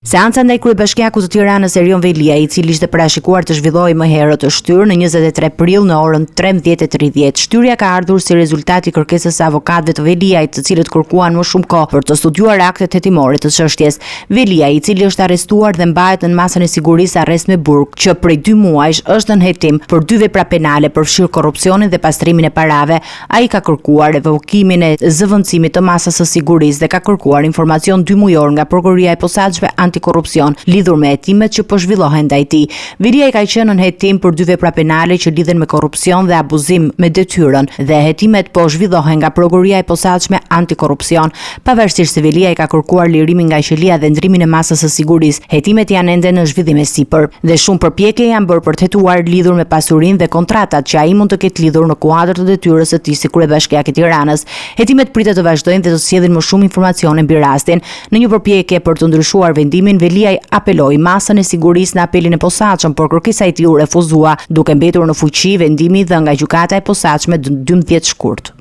Seanca ndaj kryebashkiakut të Tiranës Erion Velia, i cili ishte parashikuar të zhvillohej më herët, është shtyrë në 23 prill në orën 13:30. Shtyrja ka ardhur si rezultat i kërkesës së avokatëve të Veliajt, të cilët kërkuan më shumë kohë për të studiuar aktet hetimore të çështjes. Velia, i cili është arrestuar dhe mbahet në masën e sigurisë arrest me burg, që prej 2 muajsh është në hetim për 2 vepra penale përfshirë korrupsionin dhe pastrimin e parave, ai ka kërkuar revokimin e zëvendësimit të masës së sigurisë dhe ka kërkuar informacion 2 mujor nga prokuroria e posaçme antikorrupsion lidhur me hetimet që po zhvillohen ndaj tij. Velia ka qenë në hetim për 2 vepra penale që lidhen me korrupsion dhe abuzim me detyrën dhe hetimet po zhvillohen nga prokuroria e posaçme antikorrupsion. Pavarësisht se Velia ka kërkuar lirimin nga qelia dhe ndrimin e masës së sigurisë, hetimet janë ende në zhvillim e sipër dhe shumë përpjekje janë bërë për të hetuar lidhur me pasurinë dhe kontratat që ai mund të ketë lidhur në kuadër të detyrës së tij si kryebashkiak i Tiranës. Hetimet pritet të vazhdojnë dhe të sjellin më shumë informacione mbi rastin. Në një përpjekje për të ndryshuar vendimin, Velia apeloi masën e sigurisë në apelin e posaçëm, por kërkesa e tij u refuzua, duke mbetur në fuqi vendimi dhënë nga gjykata e posaçme 12 shkurt.